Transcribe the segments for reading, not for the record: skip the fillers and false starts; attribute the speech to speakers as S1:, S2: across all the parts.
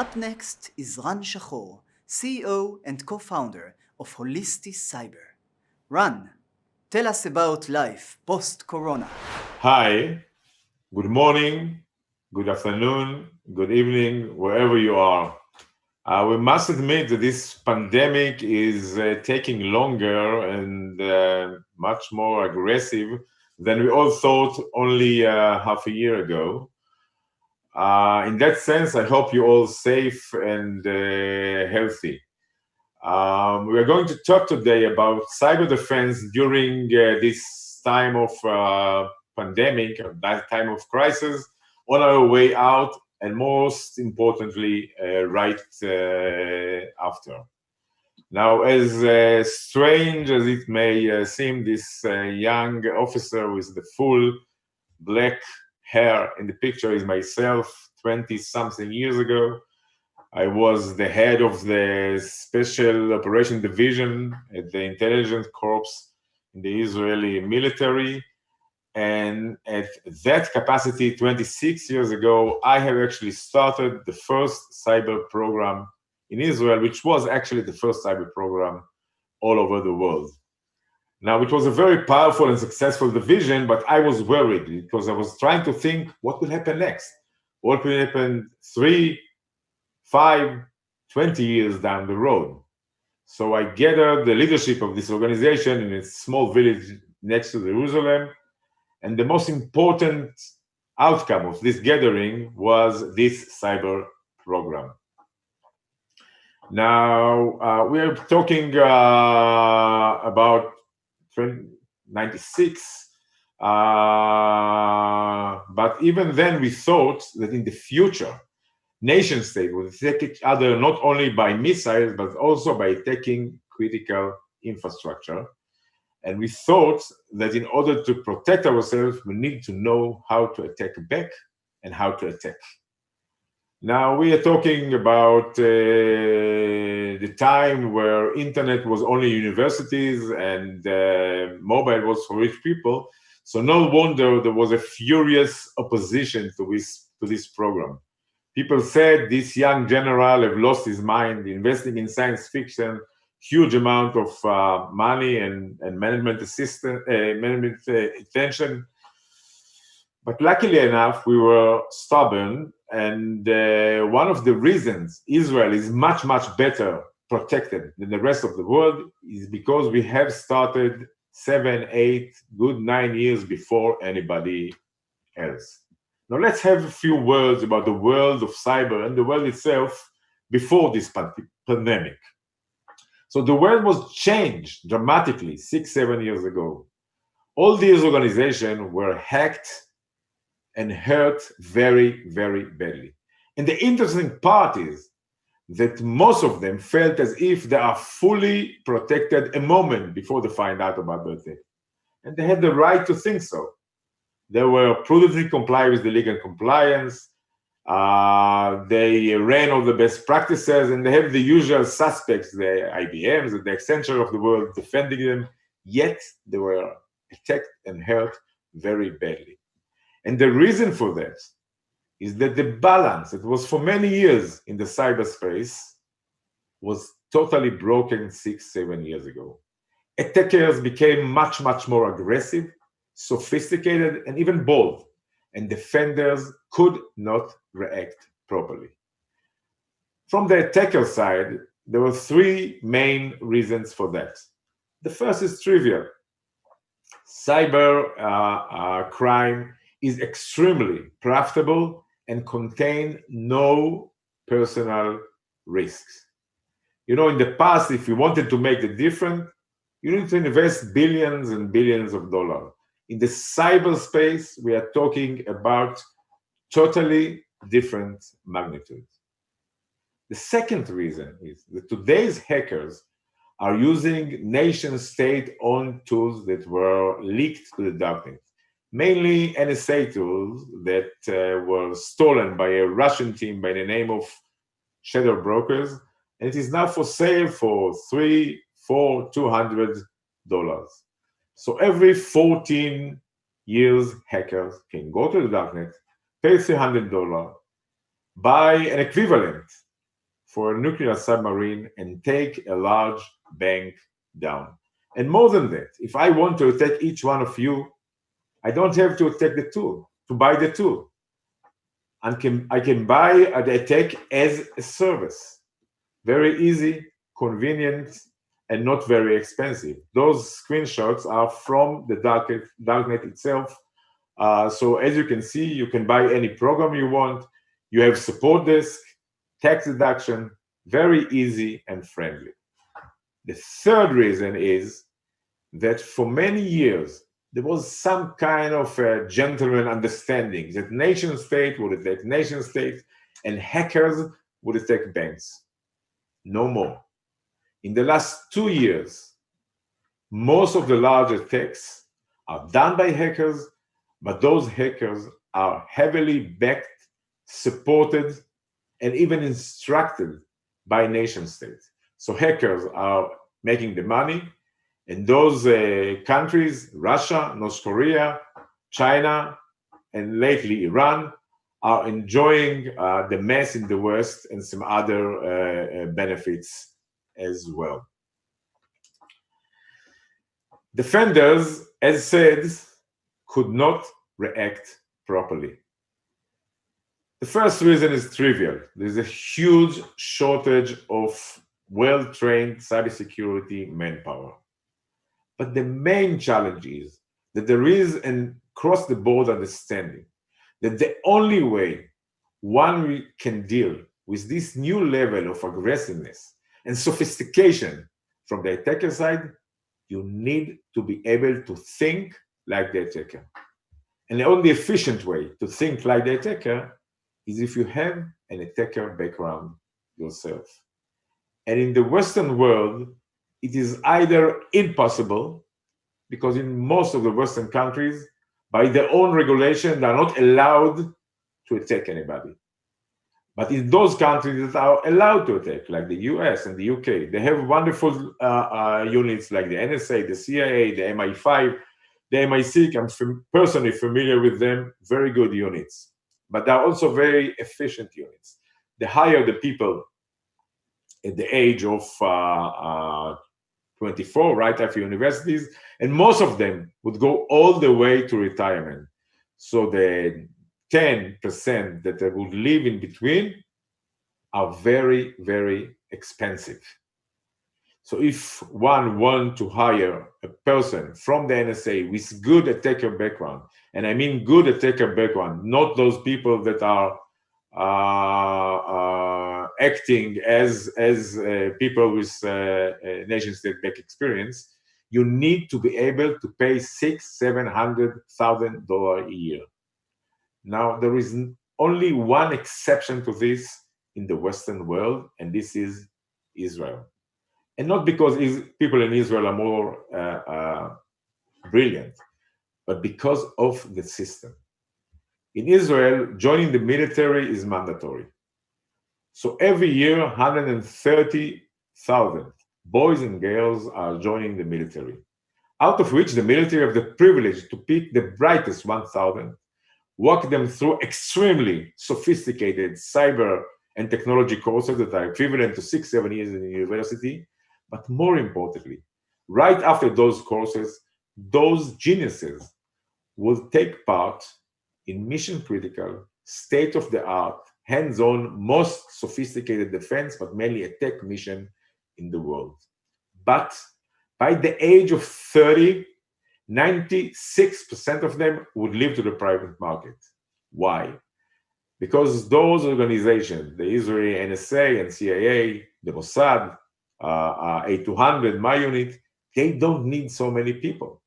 S1: Up next is Shahor, CEO and co-founder of HolistiCyber. Ran, tell us about life post-corona.
S2: Hi, good morning, good afternoon, good evening, wherever you are. We must admit that this pandemic is taking longer and much more aggressive than we all thought only half a year ago. In that sense, I hope you're all safe and healthy. We are going to talk today about cyber defense during this time of pandemic, that time of crisis, on our way out, and most importantly, right after. Now, as strange as it may seem, this young officer with the full black hair in the picture is myself 20-something years ago. I was the head of the Special Operation Division at the Intelligence Corps in the Israeli military. And at that capacity, 26 years ago, I have actually started the first cyber program in Israel, which was actually the first cyber program all over the world. Now, it was a very powerful and successful division, but I was worried because I was trying to think what will happen next. What will happen 3, 5, 20 years down the road. So I gathered the leadership of this organization in a small village next to Jerusalem. And the most important outcome of this gathering was this cyber program. Now, we are talking about 96. But even then, we thought that in the future, nation states would attack each other not only by missiles, but also by attacking critical infrastructure. And we thought that in order to protect ourselves, we need to know how to attack back and how to attack. Now, we are talking about the time where internet was only universities and mobile was for rich people. So no wonder there was a furious opposition to this program. People said this young general have lost his mind, investing in science fiction, huge amount of money and management attention. But luckily enough, we were stubborn. And one of the reasons Israel is much, much better protected than the rest of the world is because we have started 7, 8, good 9 years before anybody else. Now let's have a few words about the world of cyber and the world itself before this pandemic. So the world was changed dramatically 6, 7 years ago. All these organizations were hacked and hurt very, very badly. And the interesting part is that most of them felt as if they are fully protected a moment before they find out about the thing. And they had the right to think so. They were prudently comply with the legal compliance. They ran all the best practices, and they have the usual suspects, the IBMs and the Accenture of the world defending them, yet they were attacked and hurt very badly. And the reason for that is that the balance that was for many years in the cyberspace was totally broken 6, 7 years ago. Attackers became much, much more aggressive, sophisticated, and even bold, and defenders could not react properly. From the attacker side, there were 3 main reasons for that. The first is trivial. Cyber crime is extremely profitable and contain no personal risks. You know, in the past, if you wanted to make the difference, you need to invest billions and billions of dollars. In the cyberspace, we are talking about totally different magnitudes. The second reason is that today's hackers are using nation-state-owned tools that were leaked to the darknet, mainly NSA tools that were stolen by a Russian team by the name of Shadow Brokers, and it is now for sale for $300, $400, $200. So every 14 years, hackers can go to the darknet, pay $300, buy an equivalent for a nuclear submarine and take a large bank down. And more than that, if I want to attack each one of you, I don't have to attack the tool, to buy the tool. I can buy the attack as a service. Very easy, convenient, and not very expensive. Those screenshots are from the darknet itself. So as you can see, you can buy any program you want. You have support desk, tax deduction, very easy and friendly. The third reason is that for many years, there was some kind of a gentleman understanding that nation state would attack nation state and hackers would attack banks. No more. In the last 2 years, most of the large attacks are done by hackers, but those hackers are heavily backed, supported, and even instructed by nation states. So hackers are making the money, and those countries, Russia, North Korea, China, and lately Iran, are enjoying the mess in the West and some other benefits as well. Defenders, as said, could not react properly. The first reason is trivial. There's a huge shortage of well-trained cybersecurity manpower. But the main challenge is that there is an across-the-board understanding that the only way one can deal with this new level of aggressiveness and sophistication from the attacker side, you need to be able to think like the attacker. And the only efficient way to think like the attacker is if you have an attacker background yourself. And in the Western world, it is either impossible, because in most of the Western countries, by their own regulation, they are not allowed to attack anybody. But in those countries that are allowed to attack, like the US and the UK, they have wonderful units like the NSA, the CIA, the MI5, the MI6. I'm personally familiar with them, very good units. But they're also very efficient units. The higher the people at the age of 24, right after universities, and most of them would go all the way to retirement. So the 10% that they would live in between are very, very expensive. So if one wants to hire a person from the NSA with good attacker background, and I mean good attacker background, not those people that are acting as people with nation-state back experience, you need to be able to pay $600,000-$700,000 a year. Now, there is only one exception to this in the Western world, and this is Israel. And not because people in Israel are more brilliant, but because of the system. In Israel, joining the military is mandatory. So every year, 130,000 boys and girls are joining the military, out of which the military have the privilege to pick the brightest 1,000, walk them through extremely sophisticated cyber and technology courses that are equivalent to 6-7 years in the university. But more importantly, right after those courses, those geniuses will take part in mission-critical, state-of-the-art, hands-on, most sophisticated defense, but mainly a tech mission in the world. But by the age of 30, 96% of them would leave to the private market. Why? Because those organizations, the Israeli NSA and CIA, the Mossad, A200, my unit, they don't need so many people.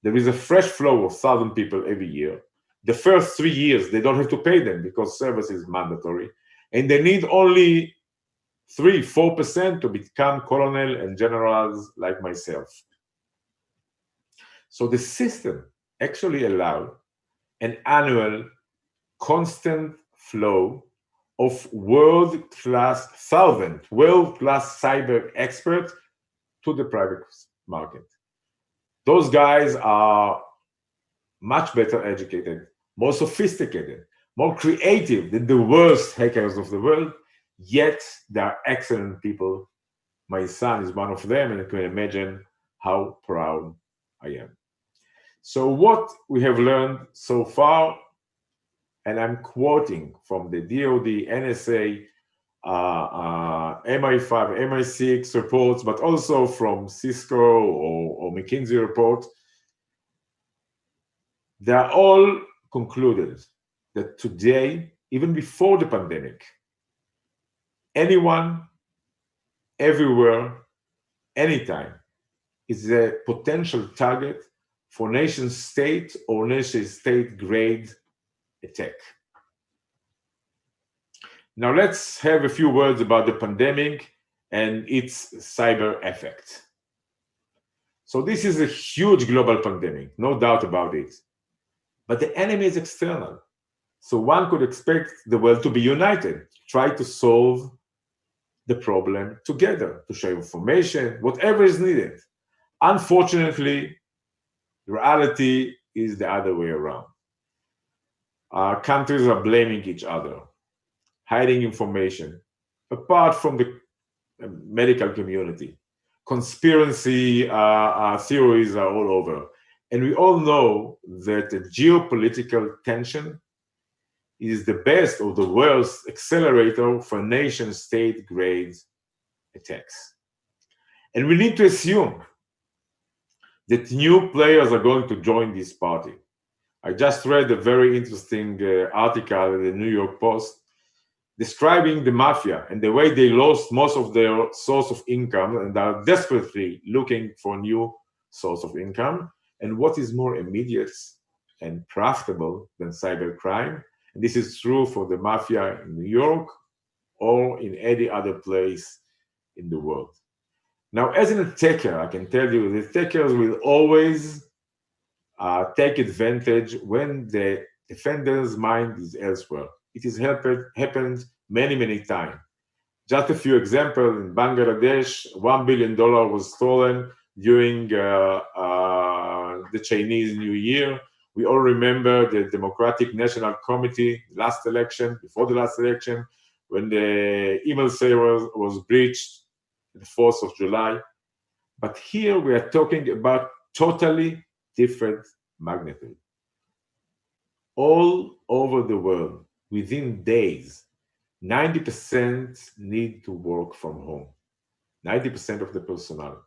S2: There is a fresh flow of 1,000 people every year. The first 3 years, they don't have to pay them because service is mandatory. And they need only 3-4% to become colonel and generals like myself. So the system actually allowed an annual constant flow of world-class cyber experts to the private market. Those guys are much better educated, more sophisticated, more creative than the worst hackers of the world, Yet they are excellent people. My son is one of them, and I can imagine how proud I am. So, what we have learned so far, and I'm quoting from the DoD, NSA, MI5, MI6 reports, but also from Cisco or McKinsey report, they are all concluded that today, even before the pandemic, anyone, everywhere, anytime is a potential target for nation state or nation state grade attack. Now let's have a few words about the pandemic and its cyber effect. So this is a huge global pandemic, no doubt about it. But the enemy is external. So one could expect the world to be united, try to solve the problem together, to share information, whatever is needed. Unfortunately, reality is the other way around. Countries are blaming each other, hiding information, apart from the medical community. Conspiracy theories are all over. And we all know that the geopolitical tension is the best or the worst accelerator for nation state grade attacks. And we need to assume that new players are going to join this party. I just read a very interesting article in the New York Post describing the mafia and the way they lost most of their source of income and are desperately looking for a new source of income. And what is more immediate and profitable than cybercrime? And this is true for the mafia in New York or in any other place in the world. Now, as an attacker, I can tell you the attackers will always take advantage when the defender's mind is elsewhere. It has happened many, many times. Just a few examples. In Bangladesh, $1 billion was stolen during the Chinese New Year. We all remember the Democratic National Committee last election, before the last election, when the email server was breached the 4th of July. But here we are talking about totally different magnitude. All over the world, within days, 90% need to work from home. 90% of the personnel.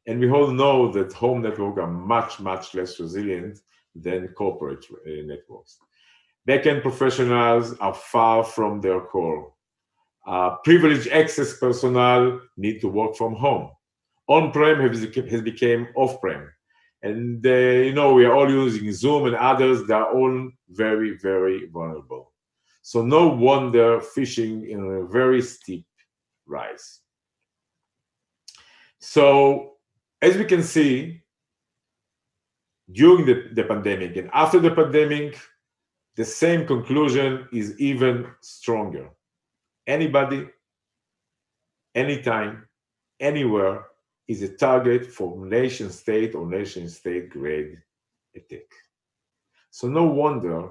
S2: And we all know that home networks are much, much less resilient than corporate networks. Backend professionals are far from their core. Privileged access personnel need to work from home. On-prem has become off-prem. And we are all using Zoom and others. They are all very, very vulnerable. So no wonder phishing in a very steep rise. So as we can see, during the pandemic and after the pandemic, the same conclusion is even stronger. Anybody, anytime, anywhere is a target for nation state or nation state grade attack. So no wonder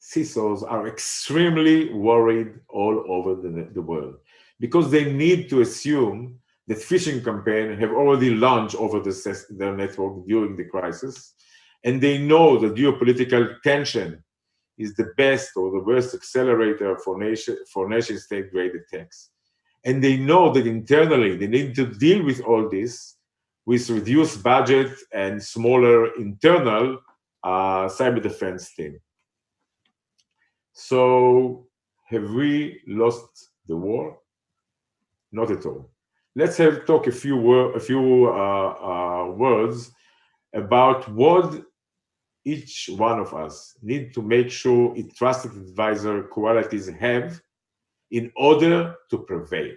S2: CISOs are extremely worried all over the world because they need to assume that phishing campaigns have already launched over their network during the crisis, and they know that geopolitical tension is the best or the worst accelerator for nation state grade attacks. And they know that internally they need to deal with all this with reduced budget and smaller internal cyber defense team. So have we lost the war? Not at all. Let's talk a few words about what each one of us need to make sure its trusted advisor qualities have in order to prevail.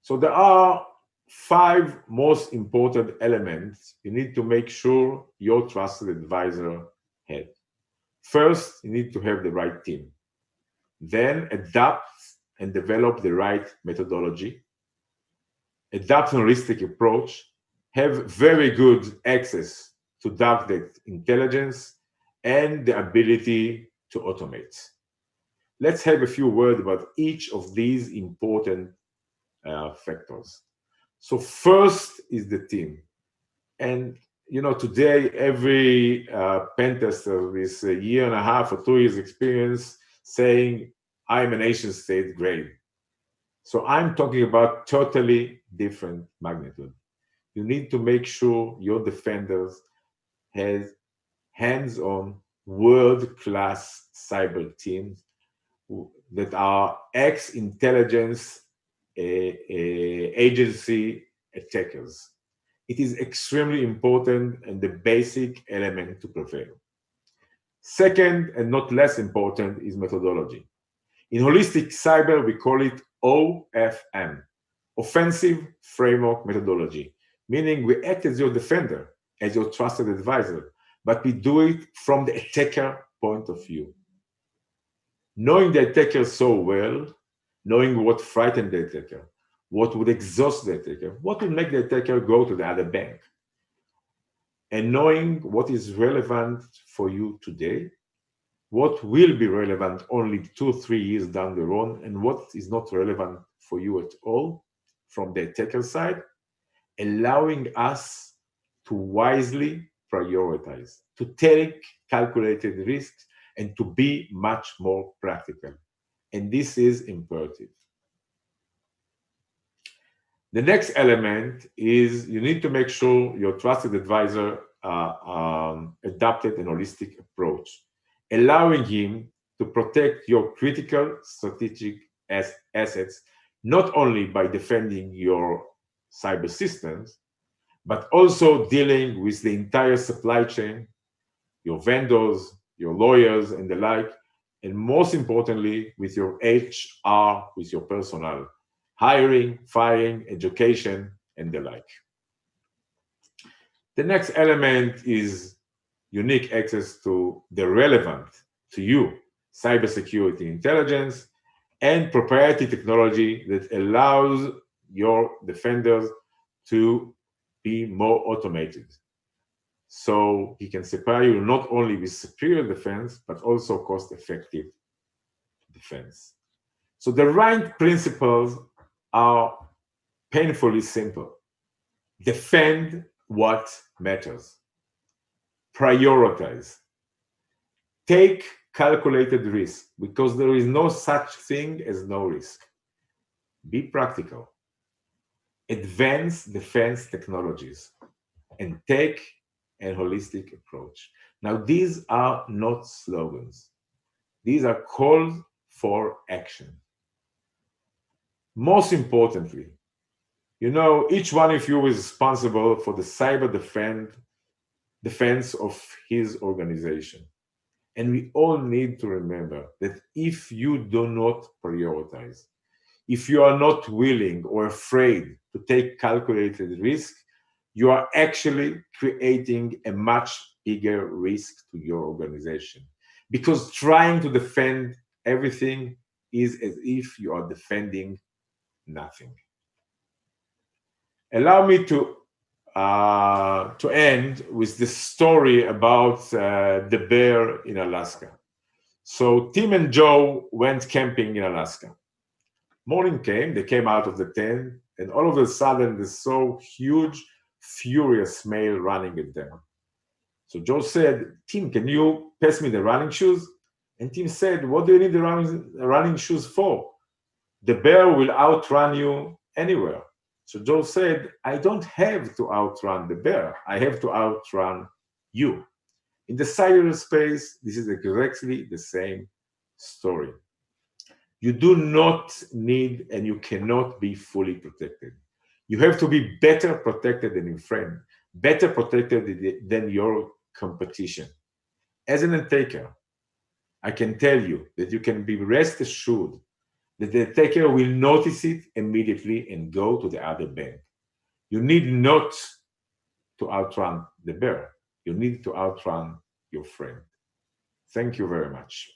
S2: So there are 5 most important elements you need to make sure your trusted advisor has. First, you need to have the right team. Then adapt and develop the right methodology. Adopt an holistic approach. Have very good access to dark net intelligence and the ability to automate. Let's have a few words about each of these important factors. So first is the team. And today every pen tester with a year and a half or 2 years experience saying, I'm a nation state grade. So I'm talking about totally different magnitude. You need to make sure your defenders has hands-on world-class cyber teams that are ex-intelligence agency attackers. It is extremely important and the basic element to prevail. Second, and not less important, is methodology. In HolistiCyber, we call it OFM, Offensive Framework Methodology, meaning we act as your defender, as your trusted advisor, but we do it from the attacker point of view. Knowing the attacker so well, knowing what frightened the attacker, what would exhaust the attacker, what would make the attacker go to the other bank, and knowing what is relevant for you today, what will be relevant only 2-3 years down the road, and what is not relevant for you at all from the attacker side, allowing us to wisely prioritize, to take calculated risks, and to be much more practical. And this is imperative. The next element is you need to make sure your trusted advisor adopted an holistic approach, allowing him to protect your critical strategic assets, not only by defending your cyber systems, but also dealing with the entire supply chain, your vendors, your lawyers, and the like, and most importantly, with your HR, with your personnel, hiring, firing, education, and the like. The next element is unique access to the relevant to you cybersecurity intelligence and proprietary technology that allows your defenders to be more automated. So he can supply you not only with superior defense, but also cost-effective defense. So the right principles are painfully simple. Defend what matters. Prioritize. Take calculated risk, because there is no such thing as no risk. Be practical. Advance defense technologies and take a holistic approach. Now, these are not slogans. These are calls for action. Most importantly, each one of you is responsible for the cyber defense of his organization. And we all need to remember that if you do not prioritize, if you are not willing or afraid to take calculated risk, you are actually creating a much bigger risk to your organization. Because trying to defend everything is as if you are defending nothing. Allow me to end with the story about the bear in Alaska. So Tim and Joe went camping in Alaska. Morning came, they came out of the tent, and all of a sudden they saw huge, furious male running at them. So Joe said, Tim, can you pass me the running shoes? And Tim said, what do you need the running shoes for? The bear will outrun you anywhere. So Joe said, I don't have to outrun the bear. I have to outrun you. In the cyberspace, this is exactly the same story. You do not need and you cannot be fully protected. You have to be better protected than your friend, better protected than your competition. As an attacker, I can tell you that you can be rest assured that the attacker will notice it immediately and go to the other bank. You need not to outrun the bear. You need to outrun your friend. Thank you very much.